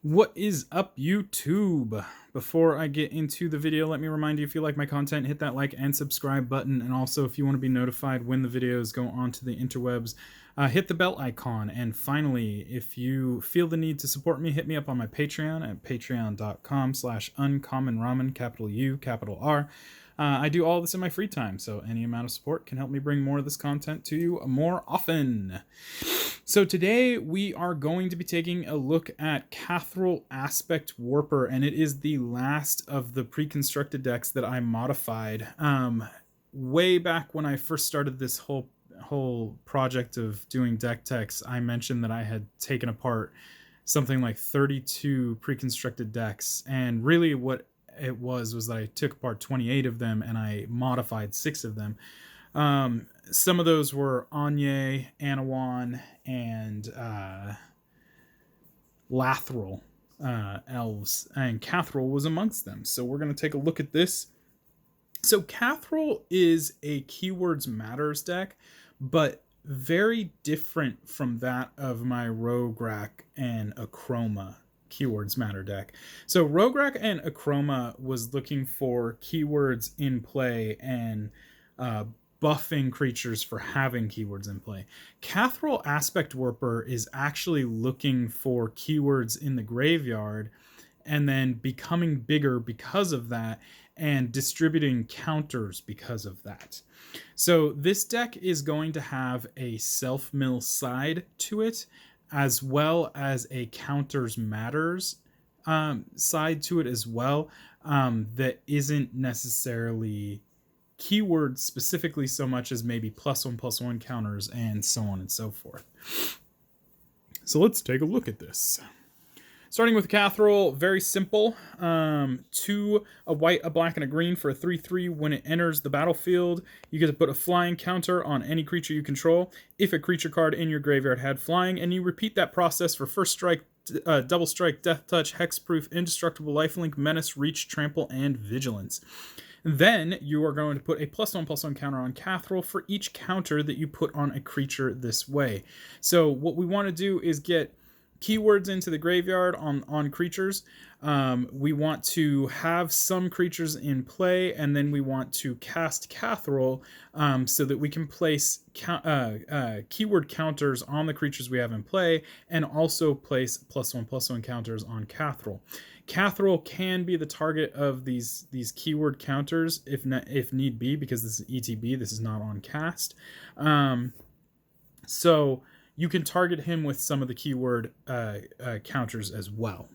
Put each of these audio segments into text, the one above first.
What is up, YouTube? Before I get into the video, let me remind you, if you like my content, hit that like and subscribe button. And also, if you want to be notified when the videos go onto the interwebs, hit the bell icon. And finally, if you feel the need to support me, hit me up on my Patreon at patreon.com/uncommonramen, capital U, capital R. I do all this in my free time, so any amount of support can help me bring more of this content to you more often. So today we are going to be taking a look at Kathril Aspect Warper, and it is the last of the pre-constructed decks that I modified. Way back when I first started this whole project of doing deck techs, I mentioned that I had taken apart something like 32 pre-constructed decks, and really what it was that I took apart 28 of them and I modified 6 of them. Some of those were Anye, Anawan, and Lathril elves, and Kathril was amongst them. So we're going to take a look at this. So Kathril is a Keywords Matters deck, but very different from that of my Rograk and Achroma Keywords Matter deck. So Rograk and Achroma was looking for keywords in play and buffing creatures for having keywords in play. Kathril Aspect Warper is actually looking for keywords in the graveyard and then becoming bigger because of that and distributing counters because of that. So this deck is going to have a self-mill side to it, as well as a counters matters side to it as well, that isn't necessarily keyword specifically so much as maybe +1/+1 counters and so on and so forth. So let's take a look at this. Starting with Kathril, very simple. 2, a white, a black, and a green for a 3/3. When it enters the battlefield, you get to put a flying counter on any creature you control if a creature card in your graveyard had flying, and you repeat that process for first strike, double strike, death touch, hexproof, indestructible, lifelink, menace, reach, trample, and vigilance. Then you are going to put a +1/+1 counter on Kathril for each counter that you put on a creature this way. So what we want to do is get keywords into the graveyard on creatures. We want to have some creatures in play, and then we want to cast Kathril so that we can place keyword counters on the creatures we have in play, and also place +1/+1 counters on Kathril. Kathril can be the target of these keyword counters if need be, because this is ETB, this is not on cast. So you can target him with some of the keyword counters as well.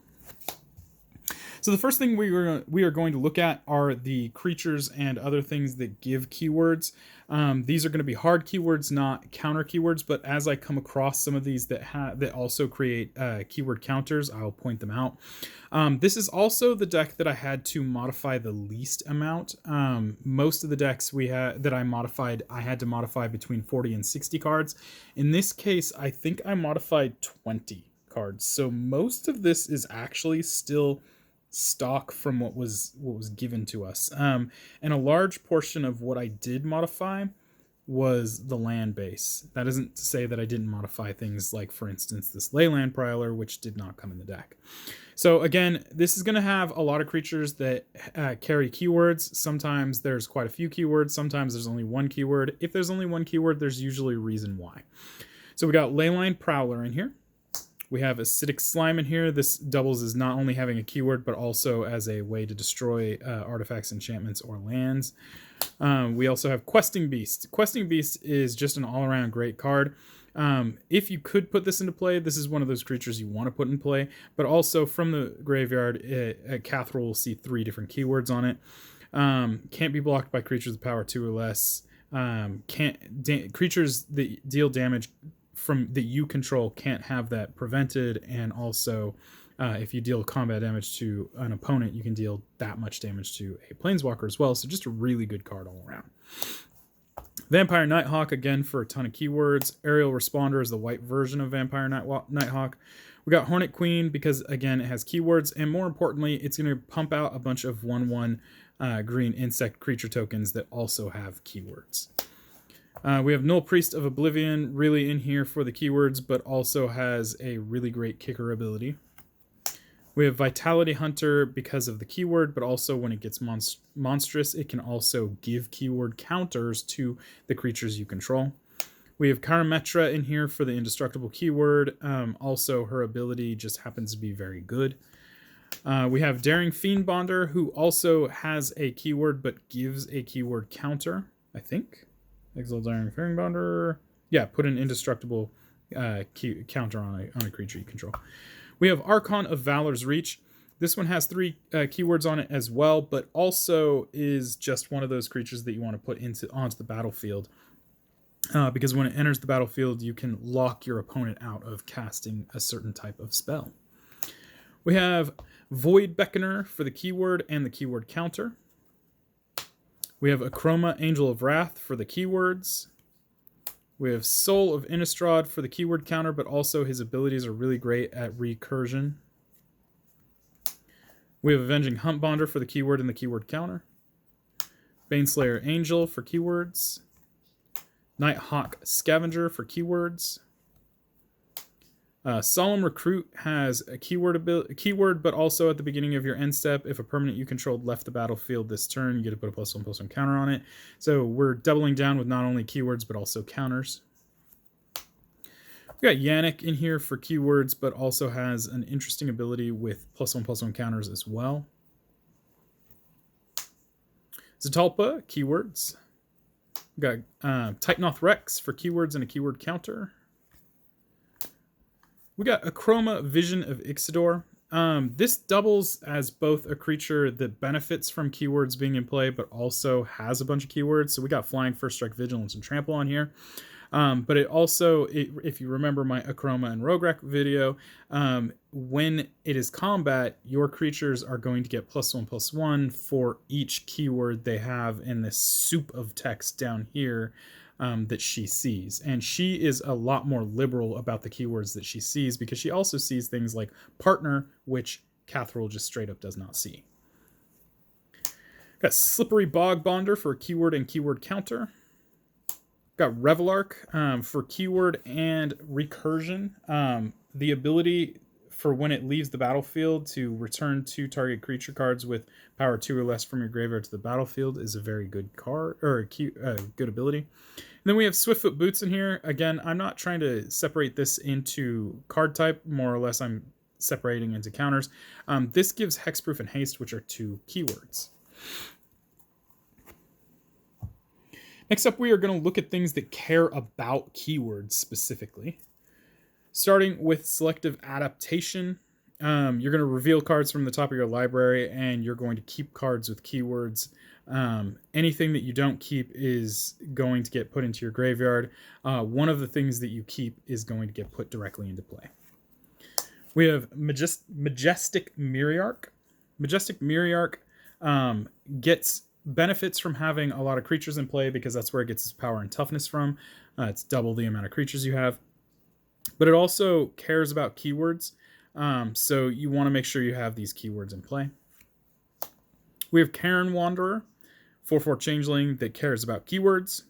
So the first thing we are going to look at are the creatures and other things that give keywords. These are going to be hard keywords, not counter keywords, but as I come across some of these that also create keyword counters, I'll point them out. This is also the deck that I had to modify the least amount. Most of the decks that I modified, I had to modify between 40 and 60 cards. In this case, I think I modified 20 cards. So most of this is actually still stock from what was given to us, and a large portion of what I did modify was the land base. That isn't to say that I didn't modify things like, for instance, this Leyland Prowler, which did not come in the deck. So again, this is going to have a lot of creatures that carry keywords. Sometimes there's quite a few keywords, sometimes there's only one keyword. If there's only one keyword, there's usually a reason why. So we got Leyland Prowler in here. We have Acidic Slime in here. This doubles as not only having a keyword, but also as a way to destroy artifacts, enchantments, or lands. We also have Questing Beast. Questing Beast is just an all-around great card. If you could put this into play, this is one of those creatures you want to put in play. But also from the graveyard, Kathril will see 3 different keywords on it. Can't be blocked by creatures with power 2 or less. Creatures that deal damage from that you control can't have that prevented, and also if you deal combat damage to an opponent, you can deal that much damage to a Planeswalker as well. So just a really good card all around. Vampire Nighthawk, again for a ton of keywords. Aerial Responder is the white version of Vampire Nighthawk. We got Hornet Queen because, again, it has keywords, and more importantly, it's going to pump out a bunch of 1/1 green insect creature tokens that also have keywords. We have Null Priest of Oblivion, really in here for the keywords, but also has a really great kicker ability. We have Vitality Hunter because of the keyword, but also when it gets monstrous, it can also give keyword counters to the creatures you control. We have Karametra in here for the indestructible keyword. Also, her ability just happens to be very good. We have Daring Fiend Bonder, who also has a keyword but gives a keyword counter, I think. Exile Daring Fiend Bonder. Yeah, put an indestructible counter on a creature you control. We have Archon of Valor's Reach. This one has 3 keywords on it as well, but also is just one of those creatures that you want to put onto the battlefield. Because when it enters the battlefield, you can lock your opponent out of casting a certain type of spell. We have Void Beckoner for the keyword and the keyword counter. We have Akroma, Angel of Wrath for the keywords. We have Soul of Innistrad for the keyword counter, but also his abilities are really great at recursion. We have Avenging Huntbonder for the keyword and the keyword counter. Baneslayer Angel for keywords. Nighthawk Scavenger for keywords. Solemn Recruit has a keyword, but also at the beginning of your end step, if a permanent you controlled left the battlefield this turn, you get to put a +1/+1 counter on it. So we're doubling down with not only keywords, but also counters. We got Yannick in here for keywords, but also has an interesting ability with +1/+1 counters as well. Zatalpa, keywords. We got Titanoth Rex for keywords and a keyword counter. We got Akroma, Vision of Ixidor. This doubles as both a creature that benefits from keywords being in play, but also has a bunch of keywords. So we got Flying, First Strike, Vigilance, and Trample on here. But it also, if you remember my Akroma and Rograk video, when it is combat, your creatures are going to get +1/+1 for each keyword they have in this soup of text down here that she sees. And she is a lot more liberal about the keywords that she sees, because she also sees things like partner, which Kathril just straight up does not see. Got Slippery Bog Bonder for keyword and keyword counter. Got Revelark for keyword and recursion. The ability for when it leaves the battlefield to return 2 target creature cards with power 2 or less from your graveyard to the battlefield is a very good card, or a good ability. And then we have Swiftfoot Boots in here. Again, I'm not trying to separate this into card type. More or less, I'm separating into counters. This gives Hexproof and Haste, which are 2 keywords. Next up, we are going to look at things that care about keywords specifically. Starting with Selective Adaptation. You're going to reveal cards from the top of your library, and you're going to keep cards with keywords. Anything that you don't keep is going to get put into your graveyard. One of the things that you keep is going to get put directly into play. We have Majestic Myriarch. Majestic Myriarch gets benefits from having a lot of creatures in play, because that's where it gets its power and toughness from. It's double the amount of creatures you have. But it also cares about keywords, so you want to make sure you have these keywords in play. We have Karen Wanderer, 4/4 Changeling that cares about keywords.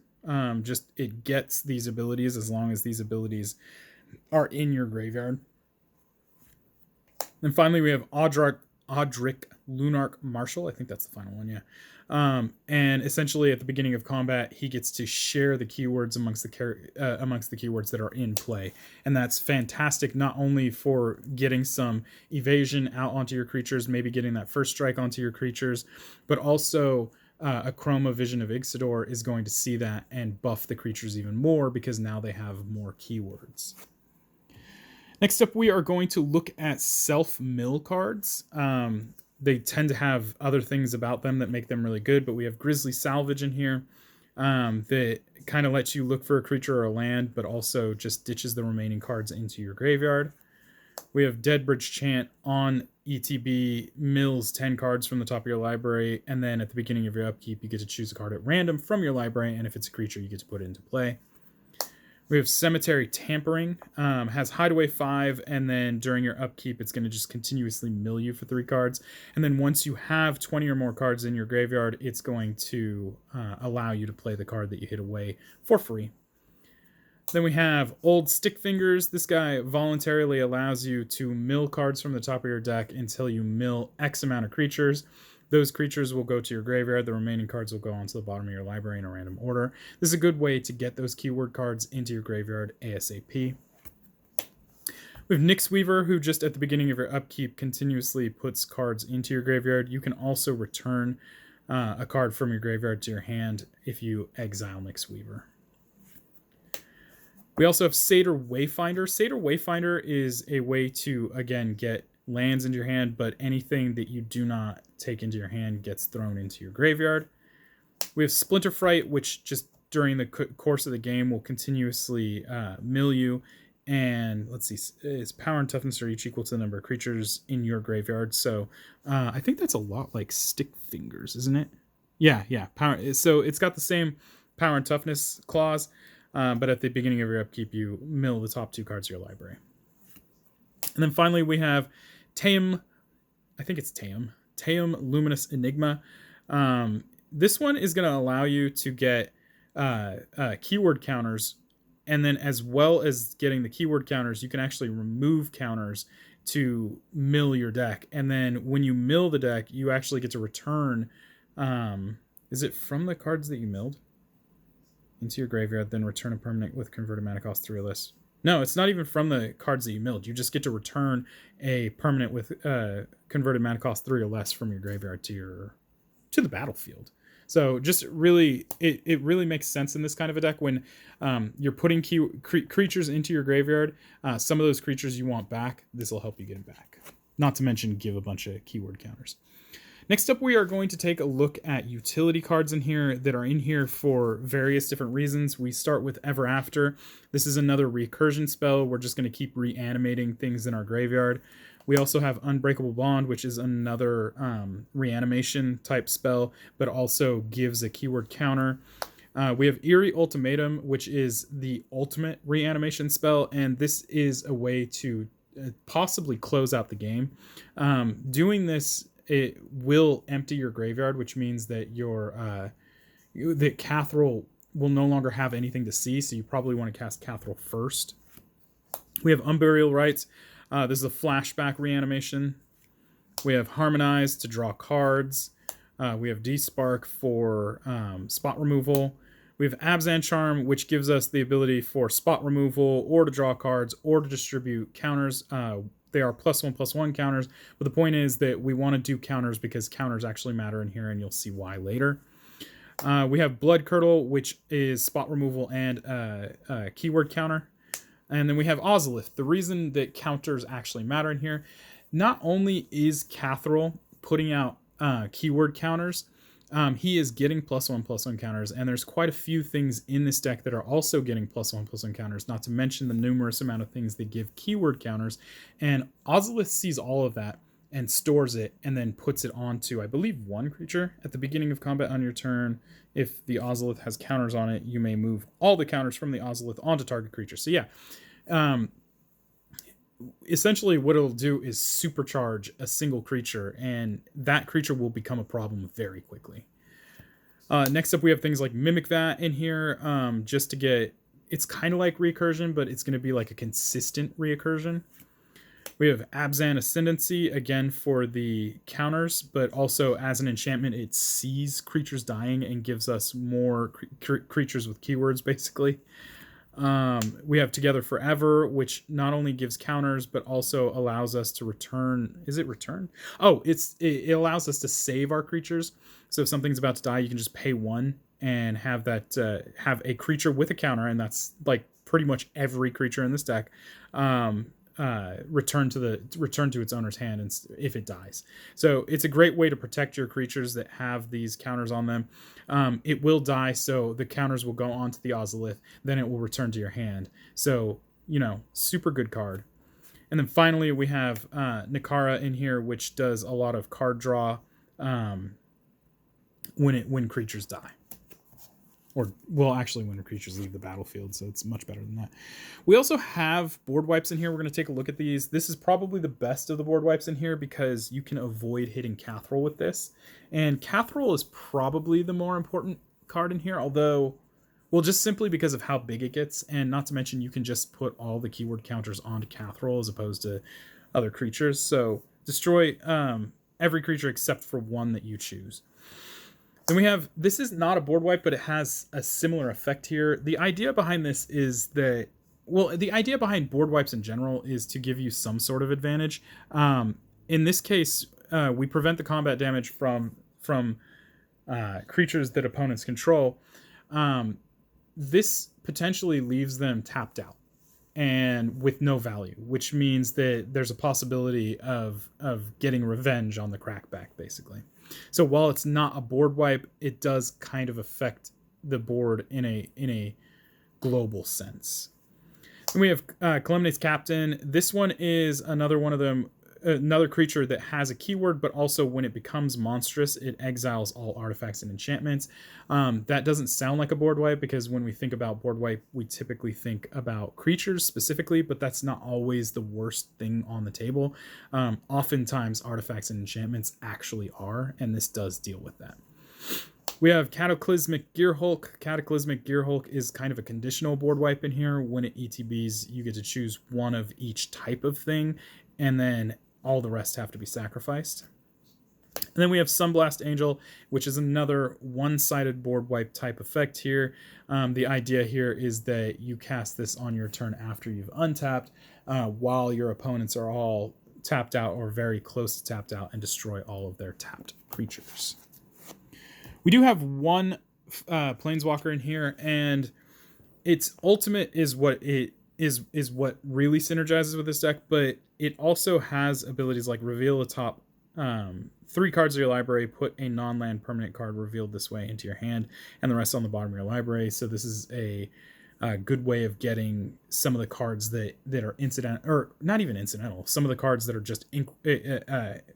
Just it gets these abilities as long as these abilities are in your graveyard. And finally, we have Audric Lunarch Marshal. I think that's the final one, yeah. And essentially, at the beginning of combat, he gets to share the keywords amongst the keywords that are in play, and that's fantastic. Not only for getting some evasion out onto your creatures, maybe getting that first strike onto your creatures, but also Akroma, Vision of Ixidor is going to see that and buff the creatures even more, because now they have more keywords. Next up, we are going to look at self-mill cards. They tend to have other things about them that make them really good, but we have Grisly Salvage in here that kind of lets you look for a creature or a land, but also just ditches the remaining cards into your graveyard. We have Deadbridge Chant on ETB, mills 10 cards from the top of your library, and then at the beginning of your upkeep, you get to choose a card at random from your library, and if it's a creature, you get to put it into play. We have Cemetery Tampering, has Hideaway 5, and then during your upkeep, it's going to just continuously mill you for 3 cards. And then once you have 20 or more cards in your graveyard, it's going to allow you to play the card that you hid away for free. Then we have Old Stick Fingers. This guy voluntarily allows you to mill cards from the top of your deck until you mill X amount of creatures. Those creatures will go to your graveyard. The remaining cards will go onto the bottom of your library in a random order. This is a good way to get those keyword cards into your graveyard ASAP. We have Nyx Weaver, who just at the beginning of your upkeep continuously puts cards into your graveyard. You can also return a card from your graveyard to your hand if you exile Nyx Weaver. We also have Satyr Wayfinder. Satyr Wayfinder is a way to, again, get lands into your hand, but anything that you do not take into your hand gets thrown into your graveyard. We have Splinter Fright, which just during the course of the game will continuously mill you. And let's see, its power and toughness are each equal to the number of creatures in your graveyard. So I think that's a lot like Stick Fingers, isn't it? Yeah. Power. So it's got the same power and toughness clause. But at the beginning of your upkeep, you mill the top 2 cards of your library. And then finally, we have Taeum. I think it's Taeum. Taeum Luminous Enigma. This one is going to allow you to get keyword counters. And then as well as getting the keyword counters, you can actually remove counters to mill your deck. And then when you mill the deck, you actually get to return. Is it from the cards that you milled? Into your graveyard, then return a permanent with converted mana cost 3 or less. No, it's not even from the cards that you milled. You just get to return a permanent with converted mana cost 3 or less from your graveyard to the battlefield. So just really, it really makes sense in this kind of a deck when you're putting creatures into your graveyard. Some of those creatures you want back, this will help you get them back. Not to mention give a bunch of keyword counters. Next up, we are going to take a look at utility cards in here that are in here for various different reasons. We start with Ever After. This is another recursion spell. We're just going to keep reanimating things in our graveyard. We also have Unbreakable Bond, which is another reanimation type spell, but also gives a keyword counter. We have Eerie Ultimatum, which is the ultimate reanimation spell, and this is a way to possibly close out the game. Doing this, it will empty your graveyard, which means that that Kathril will no longer have anything to see, so you probably want to cast Kathril first. We have Unburial Rites. This is a flashback reanimation. We have Harmonize to draw cards. We have Despark for spot removal. We have Abzan Charm, which gives us the ability for spot removal or to draw cards or to distribute counters. They are +1/+1 counters, but the point is that we want to do counters because counters actually matter in here, and you'll see why later. We have Blood Curdle, which is spot removal and a keyword counter. And then we have Ozolith. The reason that counters actually matter in here, not only is Kathril putting out keyword counters, he is getting +1/+1 counters, and there's quite a few things in this deck that are also getting +1/+1 counters, not to mention the numerous amount of things that give keyword counters. And Ozolith sees all of that and stores it and then puts it onto, I believe, 1 creature at the beginning of combat on your turn. If the Ozolith has counters on it, you may move all the counters from the Ozolith onto target creature. So yeah, essentially what it'll do is supercharge a single creature, and that creature will become a problem very quickly. Next up, we have things like Mimic That in here, just to get, it's kind of like recursion, but it's going to be like a consistent recursion. We have Abzan Ascendancy, again for the counters, but also as an enchantment, it sees creatures dying and gives us more creatures with keywords, basically. We have Together Forever, which not only gives counters, but also allows us to return. Is it return? Oh, it allows us to save our creatures. So if something's about to die, you can just pay 1 and have that have a creature with a counter, and that's like pretty much every creature in this deck. Return to its owner's hand and if it dies. So it's a great way to protect your creatures that have these counters on them. It will die, so the counters will go onto the Ozolith, then it will return to your hand. So, super good card. And then finally we have Nikara in here, which does a lot of card draw when creatures die. Or, well, actually when the creatures leave the battlefield, so it's much better than that. We also have board wipes in here. We're going to take a look at these. This is probably the best of the board wipes in here because you can avoid hitting Kathril with this. And Kathril is probably the more important card in here, although, Well, just simply because of how big it gets, and not to mention you can just put all the keyword counters onto Kathril as opposed to other creatures. So destroy every creature except for one that you choose. Then we have, this is not a board wipe, but it has a similar effect here. The idea behind this is that, well, the idea behind board wipes in general is to give you some sort of advantage. In this case, we prevent the combat damage from creatures that opponents control. This potentially leaves them tapped out and with no value, which means that there's a possibility of getting revenge on the crackback, basically. So while it's not a board wipe, it does kind of affect the board in a global sense. And we have Calamnate's Captain. This one is another one of them, another creature that has a keyword, but also when it becomes monstrous, it exiles all artifacts and enchantments. That doesn't sound like a board wipe, because when we think about board wipe, we typically think about creatures specifically, but that's not always the worst thing on the table. Oftentimes artifacts and enchantments actually are, and this does deal with that. We have Cataclysmic Gearhulk. Cataclysmic Gearhulk is kind of a conditional board wipe in here. When it ETBs, you get to choose one of each type of thing, and then all the rest have to be sacrificed. And then we have Sunblast Angel, which is another one-sided board wipe type effect here. The idea here is that you cast this on your turn after you've untapped, while your opponents are all tapped out or very close to tapped out, and destroy all of their tapped creatures. We do have one Planeswalker in here, and its ultimate is what it is what really synergizes with this deck, but it also has abilities like reveal the top 3 cards of your library, put a non-land permanent card revealed this way into your hand, and the rest on the bottom of your library. So this is a good way of getting some of the cards that are incidental, or not even incidental, some of the cards that are just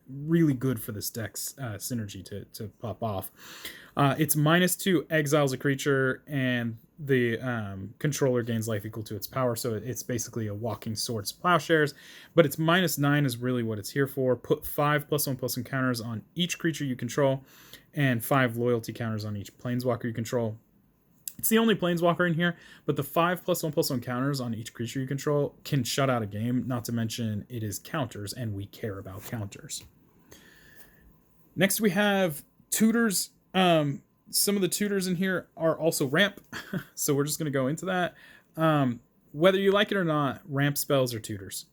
really good for this deck's synergy to pop off. It's -2, exiles a creature, and the controller gains life equal to its power. So it's basically a walking swords plowshares, but it's -9 is really what it's here for. Put 5 +1/+1 counters on each creature you control, and 5 loyalty counters on each Planeswalker you control. It's the only Planeswalker in here, but the 5 +1/+1 counters on each creature you control can shut out a game, not to mention it is counters, and we care about counters. Next we have Tutors. Some of the tutors in here are also ramp, so we're just going to go into that. Whether you like it or not, ramp spells are tutors.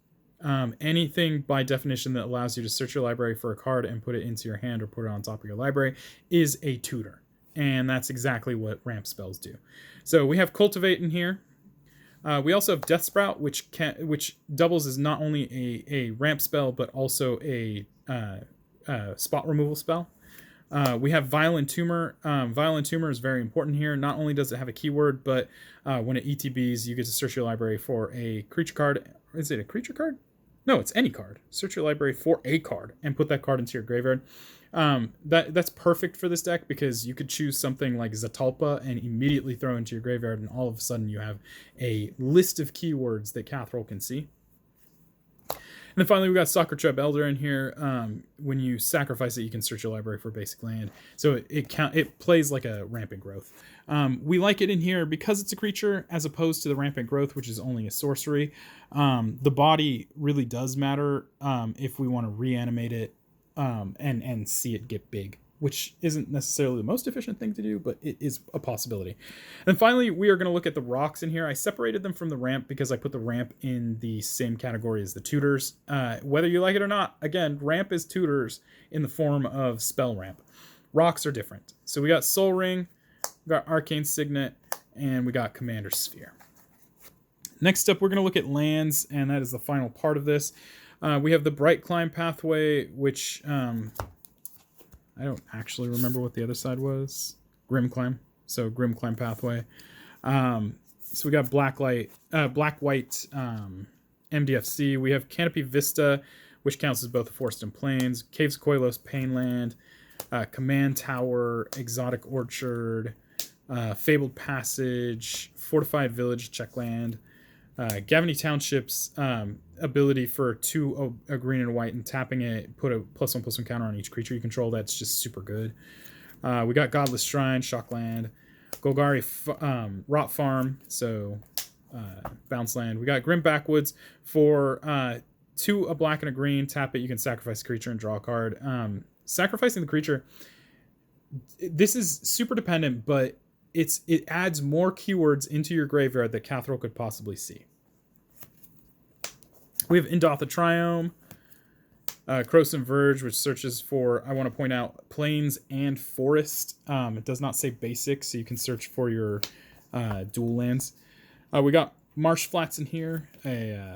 Anything by definition that allows you to search your library for a card and put it into your hand or put it on top of your library is a tutor, and that's exactly what ramp spells do. So we have Cultivate in here. We also have Death Sprout, which doubles as not only a ramp spell, but also a spot removal spell. We have Violent Tumor. Violent Tumor is very important here. Not only does it have a keyword, but when it ETBs, you get to search your library for a creature card. Is it a creature card? No, it's any card. Search your library for a card and put that card into your graveyard. That's perfect for this deck, because you could choose something like Zatalpa and immediately throw into your graveyard, and all of a sudden you have a list of keywords that Kathril can see. And then finally, we got Soccer Trap Elder in here. When you sacrifice it, you can search your library for basic land. So it plays like a Rampant Growth. We like it in here because it's a creature, as opposed to the Rampant Growth, which is only a sorcery. The body really does matter if we want to reanimate it and see it get big, which isn't necessarily the most efficient thing to do, but it is a possibility. And finally, we are going to look at the rocks in here. I separated them from the ramp because I put the ramp in the same category as the tutors. Whether you like it or not, again, ramp is tutors in the form of spell ramp. Rocks are different. So we got Soul Ring, we got Arcane Signet, and we got Commander's Sphere. Next up, we're going to look at lands, and that is the final part of this. We have the Bright Climb Pathway, which I don't actually remember what the other side was. Grim Climb. So Grim Climb Pathway. So we got Black-White MDFC. We have Canopy Vista, which counts as both Forest and Plains. Caves Koilos, Painland. Command Tower, Exotic Orchard. Fabled Passage. Fortified Village, Checkland. Gavany Township's ability for 2 a green and a white, and tapping it, put a +1/+1 counter on each creature you control. That's just super good. We got Godless Shrine, Shockland. Golgari Rot Farm, so bounce land. We got Grim Backwoods for 2, a black and a green. Tap it, you can sacrifice a creature and draw a card. Sacrificing the creature, this is super dependent, but it adds more keywords into your graveyard that Kathril could possibly see. We have Indotha Triome, Croson Verge, which searches for, I want to point out, plains and forest. It does not say basic, so you can search for your dual lands. We got Marsh Flats in here, a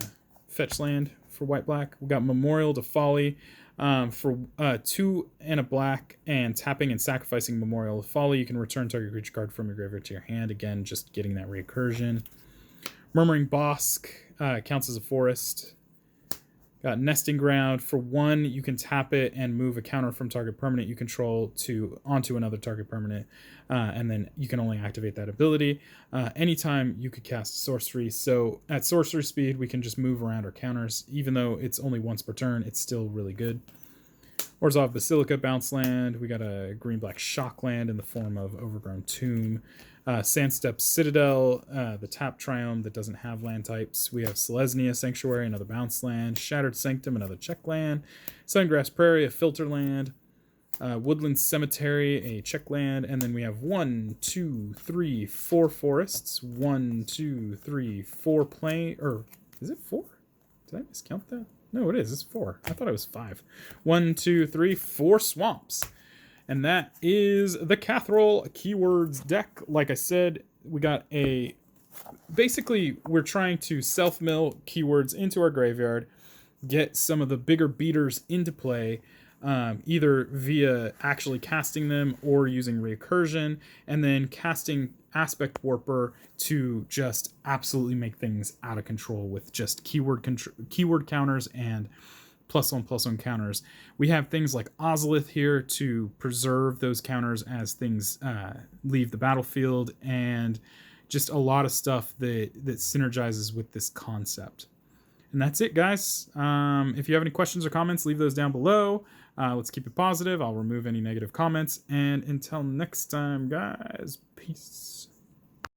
fetch land for white-black. We got Memorial to Folly for 2 and a black, and tapping and sacrificing Memorial to Folly. You can return target creature card from your graveyard to your hand. Again, just getting that recursion. Murmuring Bosk counts as a forest. Got Nesting Ground. For 1, you can tap it and move a counter from target permanent you control onto another target permanent, and then you can only activate that ability. Anytime you could cast sorcery, so at sorcery speed we can just move around our counters. Even though it's only once per turn, it's still really good. Orzhov Basilica, bounce land. We got a green-black shock land in the form of Overgrown Tomb. Sandstep Citadel, the tap Triome that doesn't have land types. We have Selesnya Sanctuary, another bounce land. Shattered Sanctum, another check land. Sungrass Prairie, a filter land. Woodland Cemetery, a check land. And then we have 1, 2, 3, 4 forests. 1, 2, 3, 4 plain. Or is it 4? Did I miscount that? No, it is. It's 4. I thought it was 5. 1, 2, 3, 4 swamps. And that is the Kathril Keywords deck. Like I said, we got basically, we're trying to self-mill keywords into our graveyard, get some of the bigger beaters into play, either via actually casting them or using recursion, and then casting Aspect Warper to just absolutely make things out of control with just keyword counters and +1/+1 counters. We have things like Ozolith here to preserve those counters as things leave the battlefield, and just a lot of stuff that synergizes with this concept. And that's it, guys. If you have any questions or comments, leave those down below. Let's keep it positive. I'll remove any negative comments. And until next time, guys, peace.